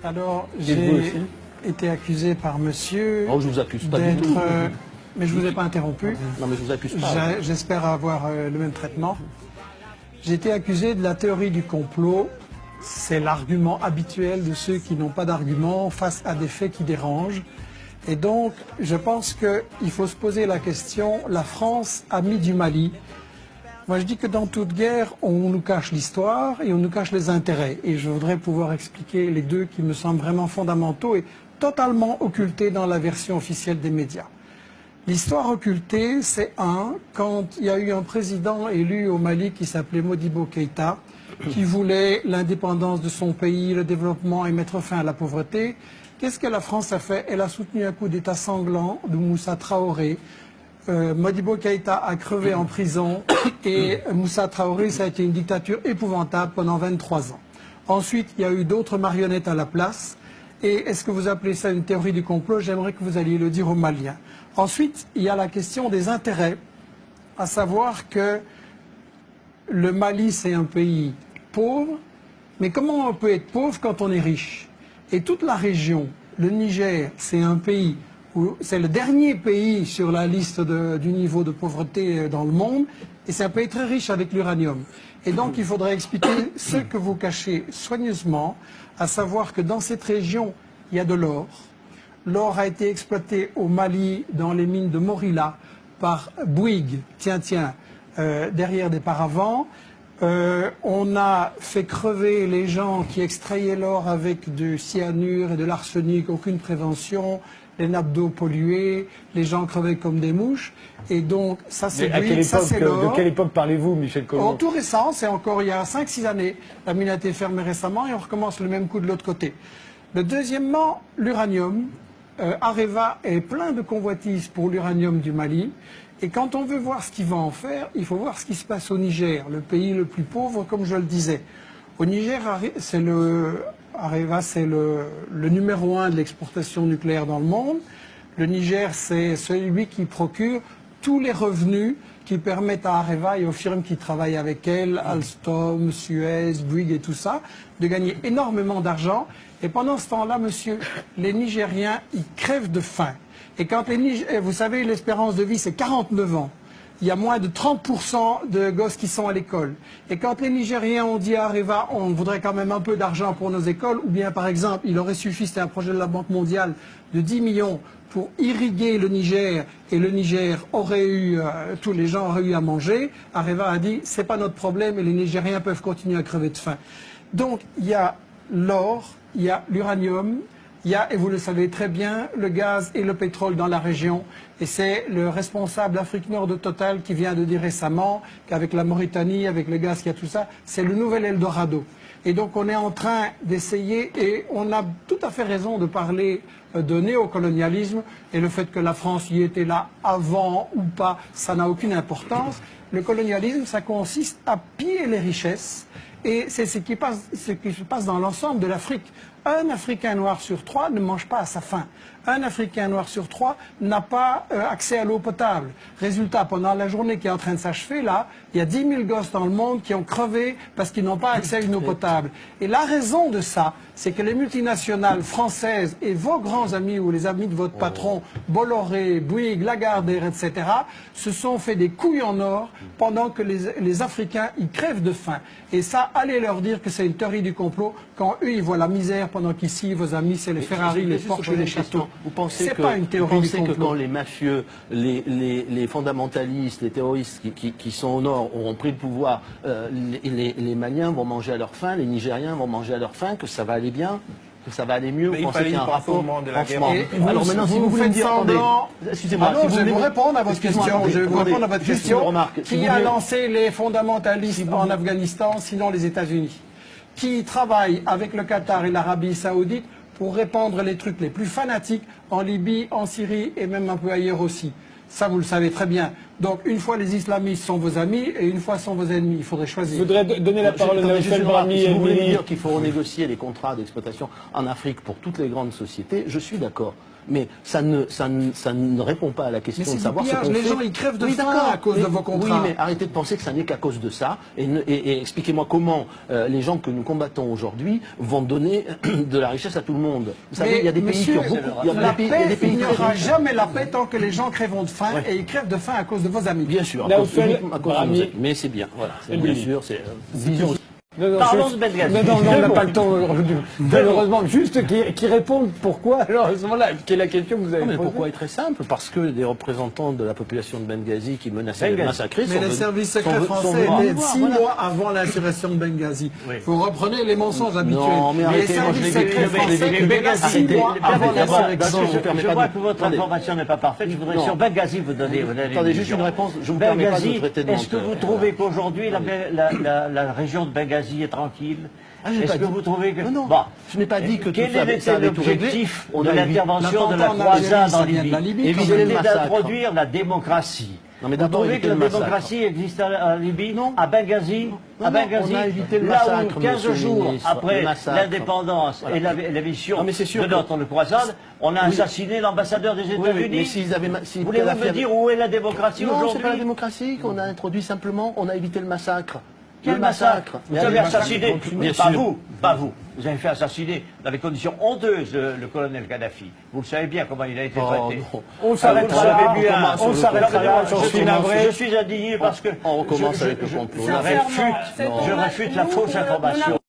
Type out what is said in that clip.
Alors, j'ai été accusé par monsieur... Oh, je vous accuse pas du tout. Mais je ne vous ai pas interrompu. Non, mais je vous accuse pas. J'espère avoir le même traitement. J'ai été accusé de la théorie du complot. C'est l'argument habituel de ceux qui n'ont pas d'argument face à des faits qui dérangent. Et donc, je pense qu'il faut se poser la question, la France, amie du Mali. Moi, je dis que dans toute guerre, on nous cache l'histoire et on nous cache les intérêts. Et je voudrais pouvoir expliquer les deux qui me semblent vraiment fondamentaux et totalement occultés dans la version officielle des médias. L'histoire occultée, c'est quand il y a eu un président élu au Mali qui s'appelait Modibo Keïta, qui voulait l'indépendance de son pays, le développement et mettre fin à la pauvreté. Qu'est-ce que la France a fait? Elle a soutenu un coup d'État sanglant de Moussa Traoré. Modibo Keïta a crevé en prison et Moussa Traoré, ça a été une dictature épouvantable pendant 23 ans. Ensuite, il y a eu d'autres marionnettes à la place. Et est-ce que vous appelez ça une théorie du complot? J'aimerais que vous alliez le dire aux Maliens. Ensuite, il y a la question des intérêts, à savoir que le Mali, c'est un pays pauvre, mais comment on peut être pauvre quand on est riche? Et toute la région, le Niger, c'est un pays où c'est le dernier pays sur la liste du niveau de pauvreté dans le monde, et c'est un pays très riche avec l'uranium. Et donc, il faudrait expliquer ce que vous cachez soigneusement, à savoir que dans cette région, il y a de l'or. L'or a été exploité au Mali, dans les mines de Morila, par Bouygues, derrière des paravents. On a fait crever les gens qui extrayaient l'or avec du cyanure et de l'arsenic, aucune prévention, les nappes d'eau polluées, les gens crevaient comme des mouches. Et donc, ça c'est Bouygues, ça c'est l'or. De quelle époque parlez-vous, Michel Colomb? Tout récent, c'est encore il y a 5-6 années. La mine a été fermée récemment et on recommence le même coup de l'autre côté. Deuxièmement, l'uranium. Areva est plein de convoitises pour l'uranium du Mali. Et quand on veut voir ce qu'il va en faire, il faut voir ce qui se passe au Niger, le pays le plus pauvre, comme je le disais. Au Niger, Areva, c'est le numéro 1 de l'exportation nucléaire dans le monde. Le Niger, c'est celui qui procure tous les revenus qui permettent à Areva et aux firmes qui travaillent avec elle, Alstom, Suez, Bouygues et tout ça, de gagner énormément d'argent. Et pendant ce temps-là, monsieur, les Nigériens, ils crèvent de faim. Et quand vous savez, l'espérance de vie, c'est 49 ans. Il y a moins de 30% de gosses qui sont à l'école. Et quand les Nigériens ont dit à Areva, on voudrait quand même un peu d'argent pour nos écoles, ou bien par exemple, il aurait suffi, c'était un projet de la Banque mondiale, de 10 millions pour irriguer le Niger, et le Niger aurait eu, tous les gens auraient eu à manger, Areva a dit, c'est pas notre problème, et les Nigériens peuvent continuer à crever de faim. Donc, il y a l'or, il y a l'uranium, il y a, et vous le savez très bien, le gaz et le pétrole dans la région. Et c'est le responsable Afrique Nord de Total qui vient de dire récemment qu'avec la Mauritanie, avec le gaz, qu'il y a tout ça, c'est le nouvel Eldorado. Et donc on est en train d'essayer, et on a tout à fait raison de parler de néocolonialisme, et le fait que la France y était là avant ou pas, ça n'a aucune importance. Le colonialisme, ça consiste à piller les richesses, et c'est ce qui se passe dans l'ensemble de l'Afrique. Un Africain noir sur 3 ne mange pas à sa faim. Un Africain noir sur 3 n'a pas accès à l'eau potable. Résultat, pendant la journée qui est en train de s'achever, là, il y a 10 000 gosses dans le monde qui ont crevé parce qu'ils n'ont pas accès à une eau potable. Et la raison de ça, c'est que les multinationales françaises et vos grands amis ou les amis de votre patron, Bolloré, Bouygues, Lagardère, etc., se sont fait des couilles en or pendant que les Africains, ils crèvent de faim. Et ça, allez leur dire que c'est une théorie du complot quand eux, ils voient la misère pendant qu'ici, vos amis, c'est les Ferrari, les Porsche et les châteaux. Vous pensez que quand les mafieux, les fondamentalistes, les terroristes qui sont au nord auront pris le pouvoir, les Maliens vont manger à leur faim, les Nigériens vont manger à leur faim, que ça va aller bien, que ça va aller mieux? Vous pensez qu'il y a un rapport de la guerre? Alors maintenant, si vous voulez me dire, excusez-moi, je vais vous répondre à votre question. Je vais vous répondre à votre question. Qui a lancé les fondamentalistes en Afghanistan, sinon les États-Unis? Qui travaille avec le Qatar et l'Arabie Saoudite pour répandre les trucs les plus fanatiques en Libye, en Syrie et même un peu ailleurs aussi. Ça, vous le savez très bien. Donc, une fois les islamistes sont vos amis et une fois sont vos ennemis. Il faudrait Je choisir. voudrais donner la parole à Naouchel Brahmi. Si vous voulez dire qu'il faut renégocier les contrats d'exploitation en Afrique pour toutes les grandes sociétés, je suis d'accord. Mais ça ne répond pas à la question Mais c'est de savoir du ce pillage. qu'on Les fait. gens, ils crèvent de Oui, faim d'accord. à cause de vos contrats. Oui, mais arrêtez de penser que ça n'est qu'à cause de ça. Et expliquez-moi comment les gens que nous combattons aujourd'hui vont donner de la richesse à tout le monde. Vous savez, il y a des pays qui ont beaucoup... Il n'y aura jamais la paix tant que les gens crèveront de faim et ils crèvent de faim à cause de vos amis. Bien sûr, Naouchel à cause de Brahmi. nos amis. Mais c'est bien, voilà. Bien sûr, c'est vision. Parlons de Benghazi. Non, on n'a pas le temps aujourd'hui. Malheureusement, juste qui répondent pourquoi, alors à ce moment-là, qui est la question que vous avez Non, mais posée. pourquoi est très simple? Parce que des représentants de la population de Benghazi qui menaçaient de massacrer Mais les services secrets français étaient 6 mois avant l'insurrection de Benghazi. Vous reprenez les mensonges habituels. Non, mais les arrêtez, moi, je services l'ai secrets vécu, français mais étaient là 6 mois avant l'insurrection. Je vois que votre information n'est pas parfaite. Je voudrais Non. sur Benghazi vous donner. Attendez, juste une réponse. Je ne vous permets pas de Benghazi, me traiter de est-ce que menteur. vous trouvez qu'aujourd'hui la région de Benghazi est tranquille? j'ai Est-ce pas que dit- vous trouvez que... Non, Bon. je n'ai pas dit que Quel tout ça était allait tout régler. l'objectif On de a évité- l'intervention de la l'attentat en Algérie, croisade ça en vient de la Libye? Libye, Éviter le C'était massacre. d'introduire la démocratie. Non, mais Vous d'abord, trouvez éviter que la le massacre. démocratie existe en Libye? Non. À Benghazi? Non, À non, Benghazi, on a évité le là massacre, où 15 monsieur le jours ministre, après le massacre. l'indépendance Voilà. et la mission Non, mais c'est sûr de que- notre croisade, on a assassiné l'ambassadeur des Oui, oui, mais États-Unis. s'ils avaient... si Voulez-vous Kadhafi me avait- dire où est la démocratie Non, c'est pas la aujourd'hui? démocratie qu'on a introduit simplement. On a évité le massacre. Quel Le massacre? Vous avez assassiné, Bien pas sûr. vous, pas vous. Vous avez fait assassiner dans des conditions honteuses le colonel Kadhafi. Vous le savez bien comment il a été Oh, traité. non. On s'arrêtera là, Vous le savez bien. on s'arrêtera là, j'en suis navré. Je suis indigné parce que On recommence avec le complot. je réfute la fausse information.